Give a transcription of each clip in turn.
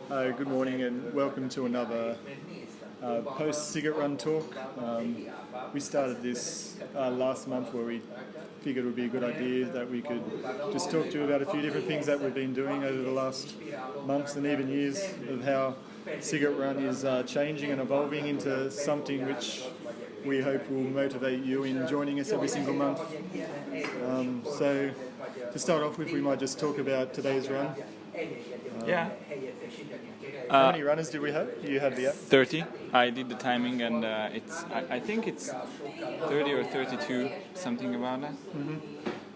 Good morning and welcome to another post-Sziget Run talk. We started this last month where we figured it would be a good idea that we could just talk to you about a few different things that we've been doing over the last months and even years of how Sziget Run is changing and evolving into something which we hope will motivate you in joining us every single month. So to start off with, we might just talk about today's run. How many runners did we have? You had the app? 30. I did the timing and I think it's 30 or 32, something about that. Mm-hmm.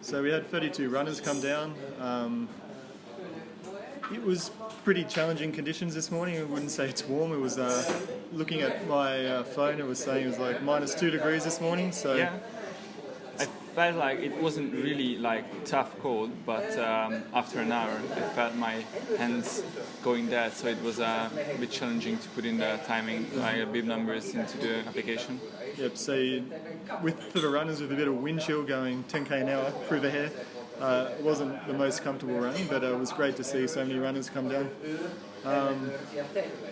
So we had 32 runners come down. It was pretty challenging conditions this morning. I wouldn't say it's warm. It was looking at my phone, it was saying it was like -2 degrees this morning. So yeah. I felt like it wasn't really like tough cold, but after an hour I felt my hands going dead, so it was a bit challenging to put in the timing, bib numbers into the application. Yep, so for the runners with a bit of wind chill going 10k an hour through the hair, it wasn't the most comfortable running, but it was great to see so many runners come down.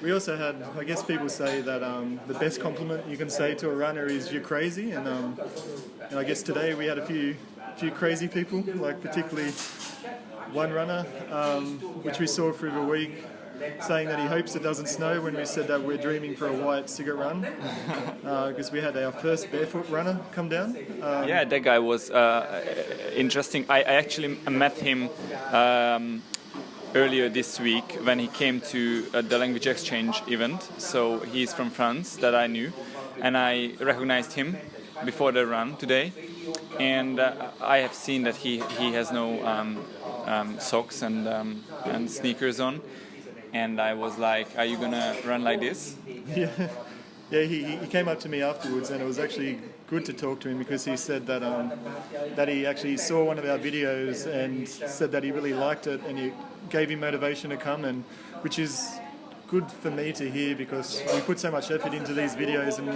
We also had, I guess people say that the best compliment you can say to a runner is you're crazy, and I guess today we had a few crazy people, like particularly one runner, which we saw through the week, saying that he hopes it doesn't snow when we said that we're dreaming for a white Sziget Run, because we had our first barefoot runner come down. That guy was interesting. I actually met him earlier this week when he came to the language exchange event. So he's from France, that I knew, and I recognized him before the run today. And I have seen that he has no socks and sneakers on. And I was like, are you gonna run like this? Yeah, he came up to me afterwards, and it was actually good to talk to him because he said that he actually saw one of our videos and said that he really liked it, and it gave him motivation to come, and which is good for me to hear because we put so much effort into these videos, and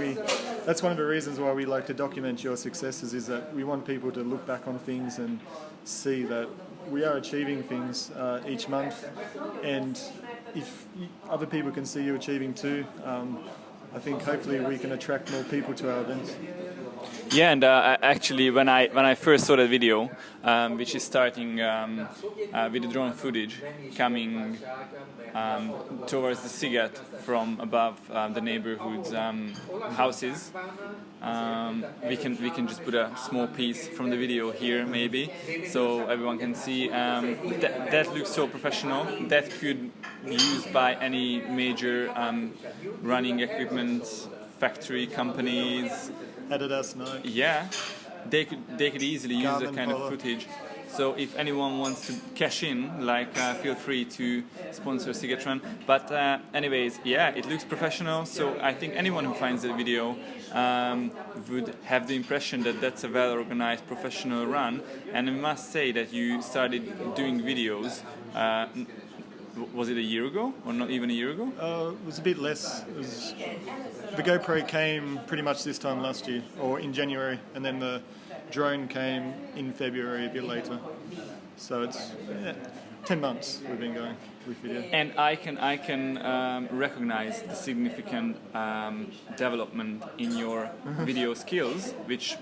that's one of the reasons why we like to document your successes, is that we want people to look back on things and see that we are achieving things each month, and if other people can see you achieving too, I think hopefully we can attract more people to our events. Yeah, and actually when I first saw that video, which is starting with the drone footage coming towards the Sziget from above the neighborhood's houses, we can just put a small piece from the video here maybe, so everyone can see. That looks so professional. That could be used by any major running equipment factory companies. Adidas, Nike. Yeah, they could easily use that kind Polo. of footage. So if anyone wants to cash in, feel free to sponsor Sziget Run. But anyways, yeah, it looks professional. So I think anyone who finds the video would have the impression that that's a well-organized professional run. And I must say that you started doing videos. Was it a year ago, or not even a year ago? It was a bit less. The GoPro came pretty much this time last year, or in January, and then the drone came in February, a bit later. So it's 10 months we've been going with video. And I can recognize the significant development in your video skills, which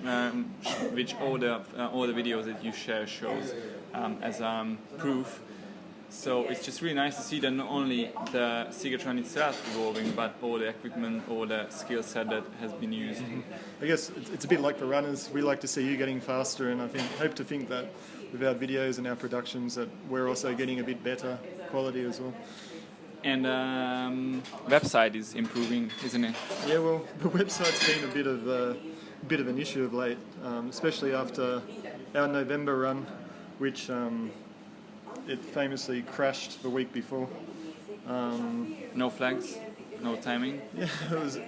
all the videos that you share shows as proof. So it's just really nice to see that not only the Sziget Run itself evolving, but all the equipment, all the skill set that has been used. I guess it's a bit like the runners. We like to see you getting faster, and I hope to think that with our videos and our productions that we're also getting a bit better quality as well. And website is improving, isn't it? Yeah, well, the website's been a bit of an issue of late, especially after our November run, which it famously crashed the week before. No flags, no timing. Yeah, it was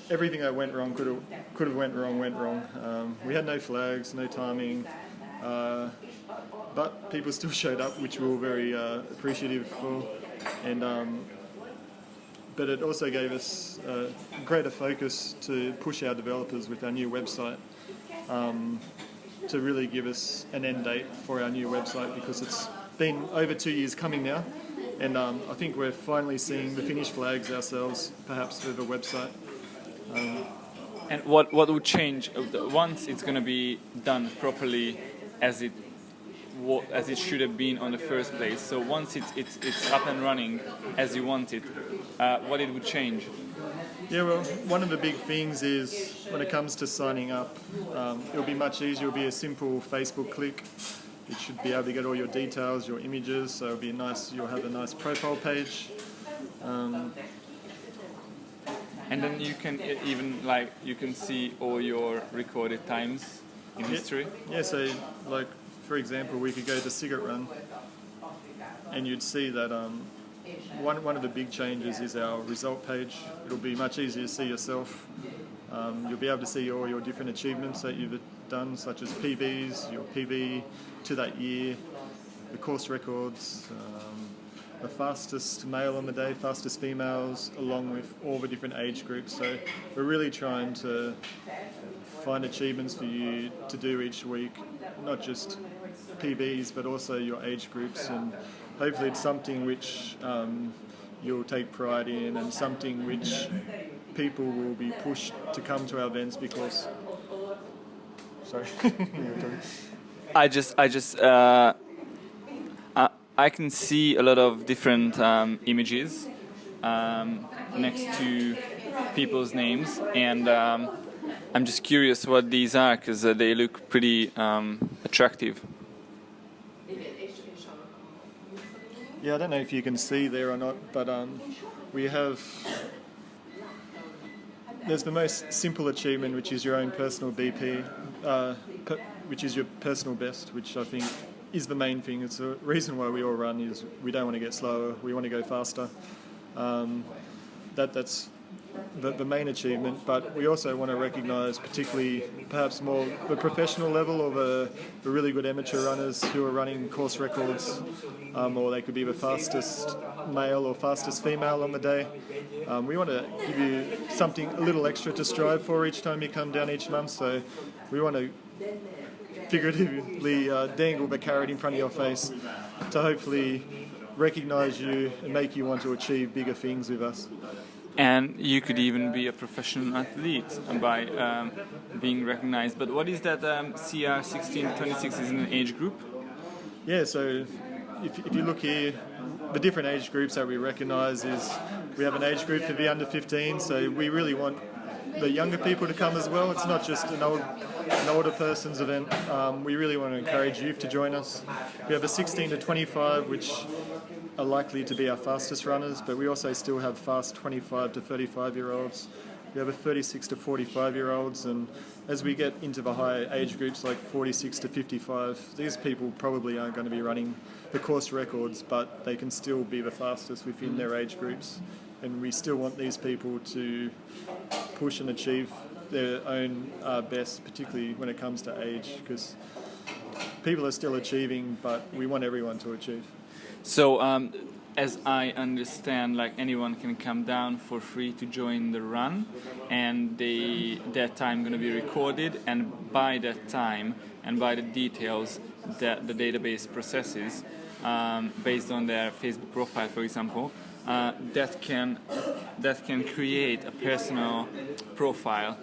everything that went wrong could have went wrong. We had no flags, no timing, but people still showed up, which we were very appreciative for. And but it also gave us greater focus to push our developers with our new website. To really give us an end date for our new website, because it's been over 2 years coming now, And I think we're finally seeing the finish flags ourselves, perhaps through the website. And what would change once it's going to be done properly as it should have been on the first place? So once it's up and running as you want it, what it would change? Yeah, well, one of the big things is when it comes to signing up, it'll be much easier. It'll be a simple Facebook click. It should be able to get all your details, your images. So it'll be you'll have a nice profile page. And then you can even you can see all your recorded times in history. Yeah, so like for example, we could go to Sziget Run, and you'd see that one of the big changes is our result page. It'll be much easier to see yourself. You'll be able to see all your different achievements that you've done, such as PBs, your PB to that year, the course records, the fastest male on the day, fastest females, along with all the different age groups. So we're really trying to find achievements for you to do each week, not just PBs, but also your age groups, and hopefully it's something which you'll take pride in, and something which people will be pushed to come to our events because. Sorry. I can see a lot of different images next to people's names, and I'm just curious what these are because they look pretty attractive. Yeah, I don't know if you can see there or not, but we have. There's the most simple achievement, which is your own personal BP, which is your personal best, which I think is the main thing. It's the reason why we all run is we don't want to get slower, we want to go faster. That's the main achievement, but we also want to recognise particularly perhaps more the professional level or the really good amateur runners who are running course records, or they could be the fastest male or fastest female on the day. We want to give you something a little extra to strive for each time you come down each month, so we want to figuratively dangle the carrot in front of your face to hopefully recognise you and make you want to achieve bigger things with us. And you could even be a professional athlete by being recognized. But what is that CR 16 to 26 is in an age group? Yeah, so if you look here, the different age groups that we recognise is we have an age group for the under 15, so we really want the younger people to come as well. It's not just an older person's event. We really want to encourage youth to join us. We have a 16 to 25, which are likely to be our fastest runners, but we also still have fast 25 to 35-year-olds. We have a 36 to 45-year-olds, and as we get into the higher age groups like 46 to 55, these people probably aren't going to be running the course records, but they can still be the fastest within their age groups. And we still want these people to push and achieve their own best, particularly when it comes to age, because people are still achieving, but we want everyone to achieve. So, as I understand, like anyone can come down for free to join the run, and that time going to be recorded, and by that time and by the details that the database processes, based on their Facebook profile, for example, that can create a personal profile,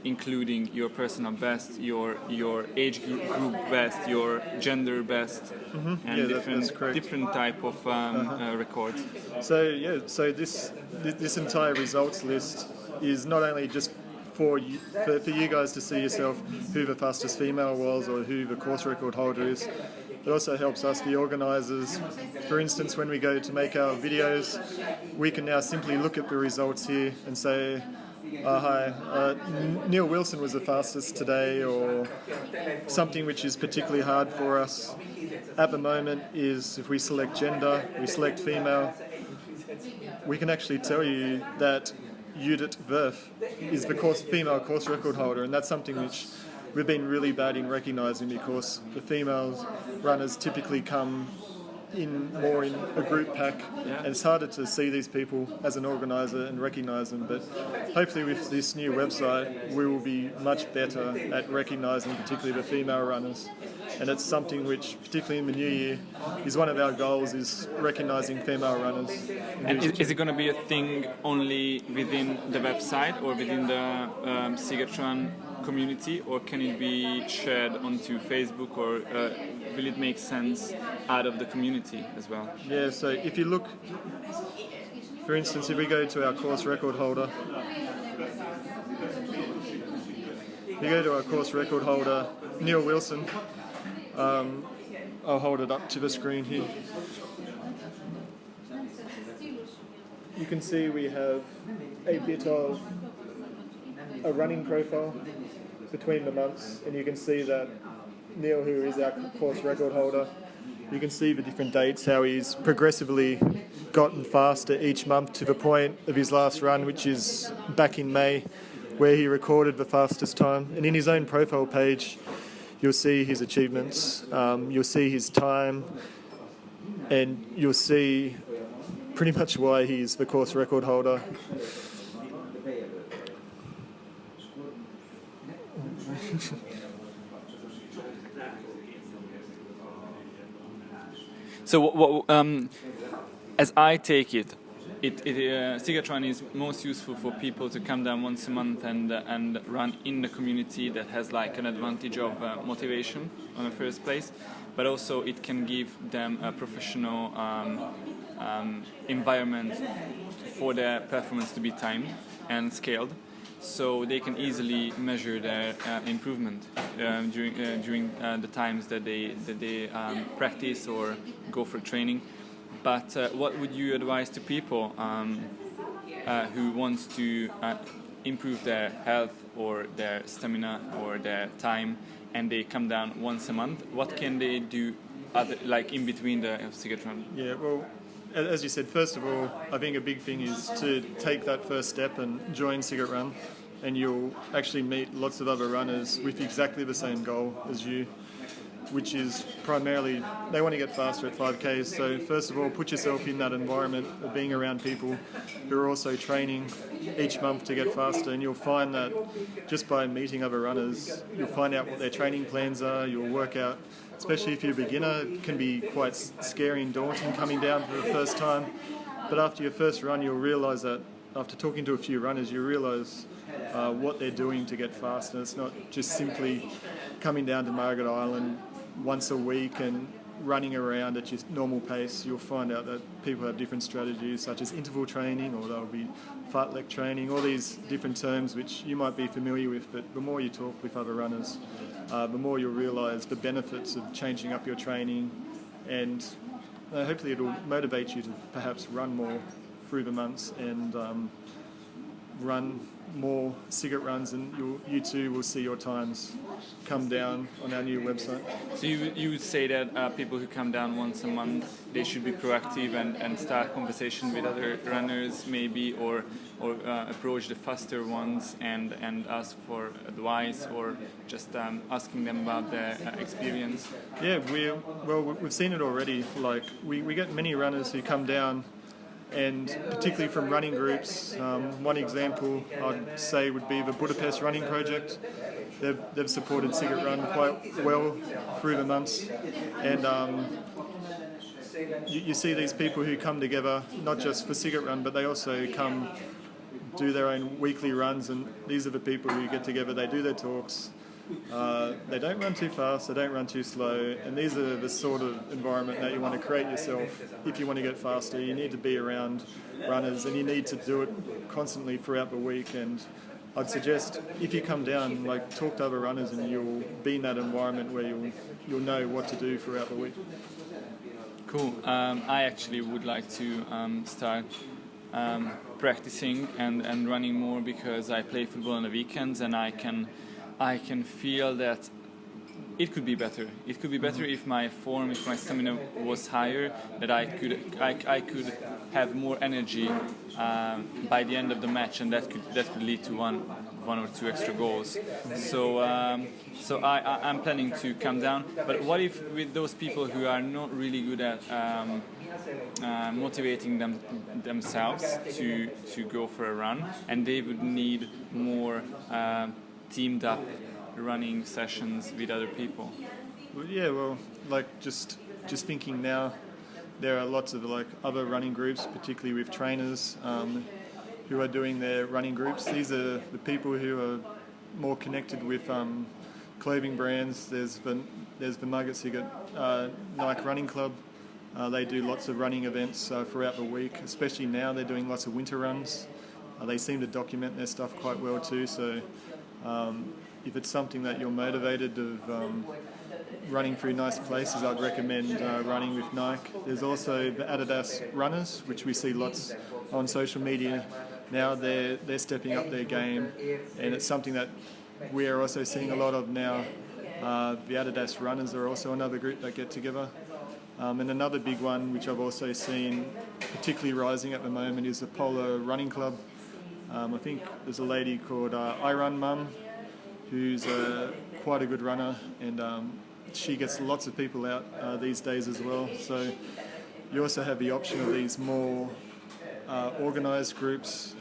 including your personal best, your age group best, your gender best, and different type of records. So this entire results list is not only just for you guys to see yourself who the fastest female was or who the course record holder is. It also helps us, the organisers. For instance, when we go to make our videos, we can now simply look at the results here and say, hi, Neil Wilson was the fastest today, or something which is particularly hard for us at the moment is if we select gender, we select female, we can actually tell you that Judith Werf is the female course record holder, and that's something which we've been really bad in recognising because the female runners typically come more in a group pack, and it's harder to see these people as an organiser and recognise them. But hopefully with this new website, we will be much better at recognising particularly the female runners. And it's something which, particularly in the new year, is one of our goals, is recognising female runners. And is it going to be a thing only within the website or within the Sziget Run community, or can it be shared onto Facebook, or will it make sense out of the community as well? Yeah, so if you look, for instance, if we go to our course record holder, Neil Wilson, I'll hold it up to the screen here. You can see we have a bit of a running profile between the months, and you can see that Neil, who is our course record holder, you can see the different dates, how he's progressively gotten faster each month to the point of his last run, which is back in May, where he recorded the fastest time. And in his own profile page, you'll see his achievements, you'll see his time, and you'll see pretty much why he's the course record holder. So, as I take it, Sziget Run is most useful for people to come down once a month and run in the community that has like an advantage of motivation in the first place, but also it can give them a professional environment for their performance to be timed and scaled, so they can easily measure their improvement during the times that they practice or go for training. But what would you advise to people who wants to improve their health or their stamina or their time, and they come down once a month? What can they do like in between the Sziget Run? Yeah, well, as you said, first of all, I think a big thing is to take that first step and join Sziget Run, and you'll actually meet lots of other runners with exactly the same goal as you, which is primarily they want to get faster at 5Ks. So first of all, put yourself in that environment of being around people who are also training each month to get faster, and you'll find that just by meeting other runners, you'll find out what their training plans are. You'll work out, especially if you're a beginner, it can be quite scary and daunting coming down for the first time. But after your first run, you'll realise that after talking to a few runners, you realise what they're doing to get faster. It's not just simply coming down to Margaret Island once a week and running around at your normal pace. You'll find out that people have different strategies, such as interval training, or there'll be fartlek training, all these different terms which you might be familiar with, but the more you talk with other runners, the more you'll realise the benefits of changing up your training, and hopefully it'll motivate you to perhaps run more through the months and run more Sziget runs, and you too will see your times come down on our new website. So you would say that people who come down once a month, they should be proactive and start conversation with other runners maybe, or approach the faster ones and ask for advice, or just asking them about their experience? Yeah, we've seen it already. Like we get many runners who come down, and particularly from running groups. One example I'd say would be the Budapest Running Project. They've supported Sziget Run quite well through the months, and you see these people who come together not just for Sziget Run, but they also come do their own weekly runs, and these are the people who get together, they do their talks. They don't run too fast, they don't run too slow, and these are the sort of environment that you want to create yourself. If you want to get faster, you need to be around runners, and you need to do it constantly throughout the week. And I'd suggest if you come down, like, talk to other runners, and you'll be in that environment where you'll know what to do throughout the week. Cool. I actually would like to start practicing and running more, because I play football on the weekends, and I can feel that it could be better. It could be better if my form, if my stamina was higher, that I could have more energy by the end of the match, and that could lead to one or two extra goals. So I'm planning to come down. But what if with those people who are not really good at motivating themselves to go for a run, and they would need more teamed up running sessions with other people? Well, yeah, well, like just thinking now, there are lots of like other running groups, particularly with trainers who are doing their running groups. These are the people who are more connected with clothing brands. There's the Sziget Nike Running Club. They do lots of running events throughout the week, especially now they're doing lots of winter runs. They seem to document their stuff quite well too, so if it's something that you're motivated of running through nice places, I'd recommend running with Nike. There's also the Adidas runners, which we see lots on social media now. They're stepping up their game, and it's something that we are also seeing a lot of now. The Adidas runners are also another group that get together. And another big one, which I've also seen particularly rising at the moment, is the Polar Running Club. I think there's a lady called I Run Mum, who's quite a good runner, and she gets lots of people out these days as well. So you also have the option of these more organised groups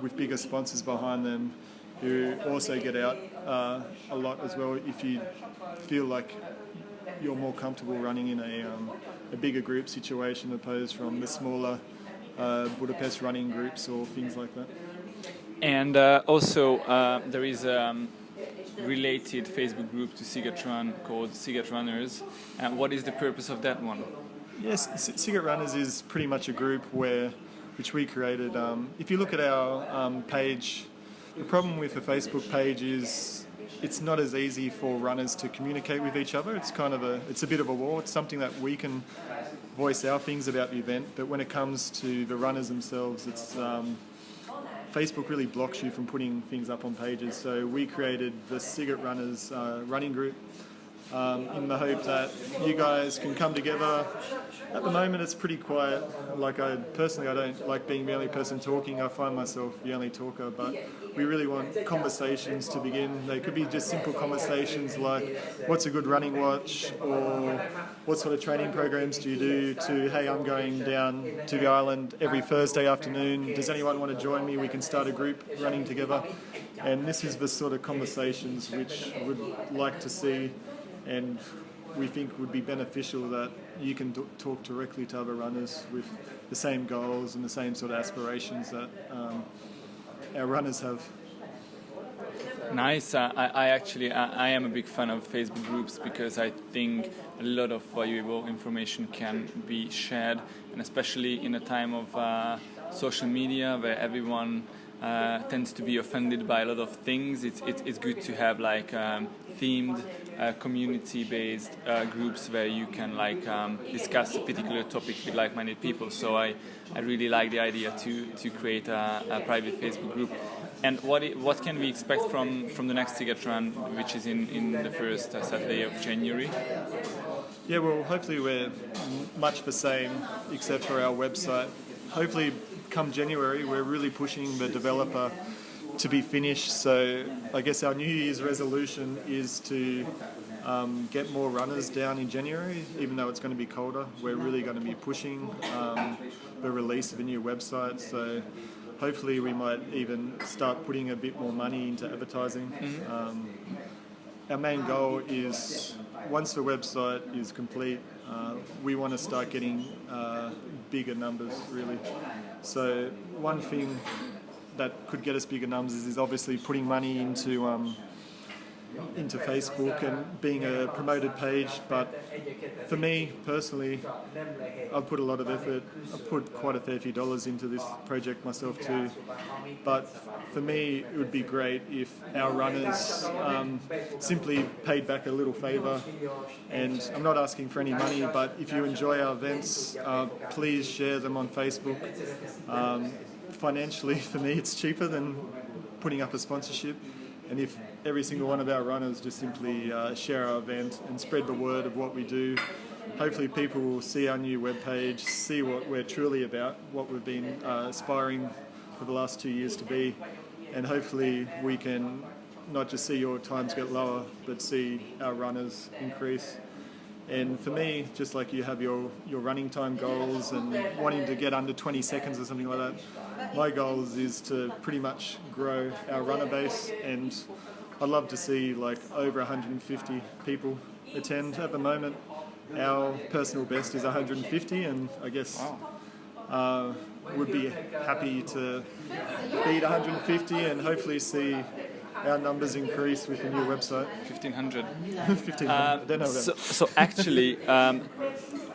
with bigger sponsors behind them, who also get out a lot as well if you feel like you're more comfortable running in a bigger group situation opposed from the smaller Budapest running groups or things like that. And also there is a related Facebook group to Sziget Run called Sziget Runners. And what is the purpose of that one? Yes, Sziget Runners is pretty much a group which we created. If you look at our page, the problem with the Facebook page is it's not as easy for runners to communicate with each other. It's a bit of a wall. It's something that we can voice our things about the event, but when it comes to the runners themselves, it's Facebook really blocks you from putting things up on pages. So we created the Sziget Runners running group in the hope that you guys can come together. At the moment it's pretty quiet. Like I don't like being the only person talking. I find myself the only talker, but we really want conversations to begin. They could be just simple conversations like, what's a good running watch, or what sort of training programs do you do, to, hey, I'm going down to the island every Thursday afternoon. Does anyone want to join me? We can start a group running together. And this is the sort of conversations which I would like to see, and we think would be beneficial, that you can talk directly to other runners with the same goals and the same sort of aspirations that our runners have. Nice. I am a big fan of Facebook groups because I think a lot of valuable information can be shared, and especially in a time of social media where everyone tends to be offended by a lot of things. It's good to have like themed community-based groups where you can discuss a particular topic with like-minded people. So I really like the idea to create a private Facebook group. And what can we expect from the next Sziget Run, which is in the first Saturday of January? Yeah, well, hopefully we're much the same except for our website. Hopefully come January we're really pushing the developer to be finished. So I guess our New Year's resolution is to get more runners down in January, even though it's going to be colder. We're really going to be pushing the release of a new website. So hopefully we might even start putting a bit more money into advertising. Our main goal is, once the website is complete, we want to start getting bigger numbers, really. So one thing that could get us bigger numbers is obviously putting money into Facebook and being a promoted page. But for me personally, I've put a lot of effort. I've put quite a fair few dollars into this project myself too. But for me, it would be great if our runners simply paid back a little favour. And I'm not asking for any money, but if you enjoy our events, please share them on Facebook. Financially, for me, it's cheaper than putting up a sponsorship. And if every single one of our runners just simply share our event and spread the word of what we do, hopefully people will see our new webpage, see what we're truly about, what we've been aspiring for the last 2 years to be, and hopefully we can not just see your times get lower, but see our runners increase. And for me, just like you have your running time goals and wanting to get under 20 seconds or something like that, my goals is to pretty much grow our runner base, and I'd love to see like over 150 people attend. At the moment, our personal best is 150, and I guess would be happy to beat 150 and hopefully see our numbers increase with the new website. 1,500. 1,500. I don't know that. So actually,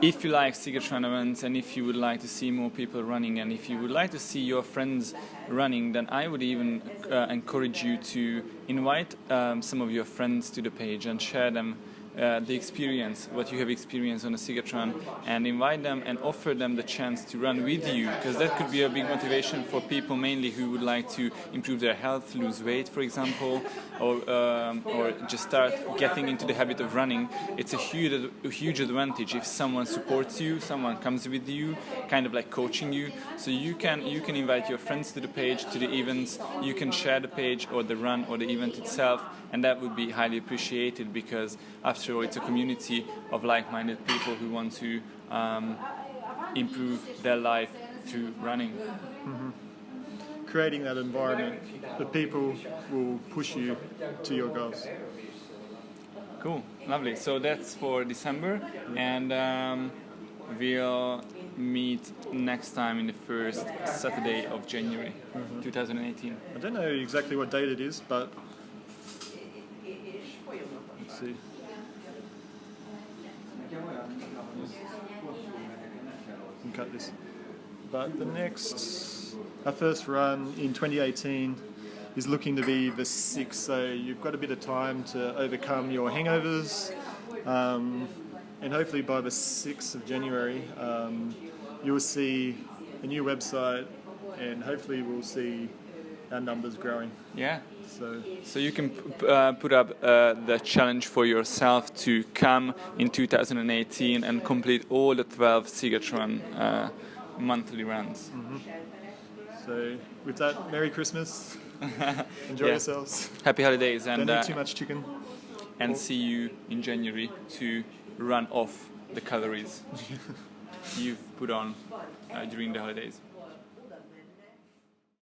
if you like Sziget Run events and if you would like to see more people running and if you would like to see your friends running, then I would even encourage you to invite some of your friends to the page and share them the experience, what you have experienced on a Sziget Run, and invite them and offer them the chance to run with you, because that could be a big motivation for people mainly who would like to improve their health, lose weight, for example, or just start getting into the habit of running. It's a huge advantage if someone supports you, someone comes with you, kind of like coaching you. So you can invite your friends to the page, to the events. You can share the page or the run or the event itself, and that would be highly appreciated, because after all, it's a community of like-minded people who want to improve their life through running. Mm-hmm. Creating that environment, the people will push you to your goals. Cool, lovely. So that's for December, and we'll meet next time in the first Saturday of January, 2018. I don't know exactly what date it is, but let's see. Can cut this. But our first run in 2018 is looking to be the 6th, so you've got a bit of time to overcome your hangovers, and hopefully by the 6th of January you will see a new website, and hopefully we'll see our numbers growing. Yeah. So you can put up the challenge for yourself to come in 2018 and complete all the 12 Sziget Run monthly runs. Mm-hmm. So with that, Merry Christmas. Enjoy yourselves. Happy holidays, and don't eat too much chicken. And see you in January to run off the calories you've put on during the holidays.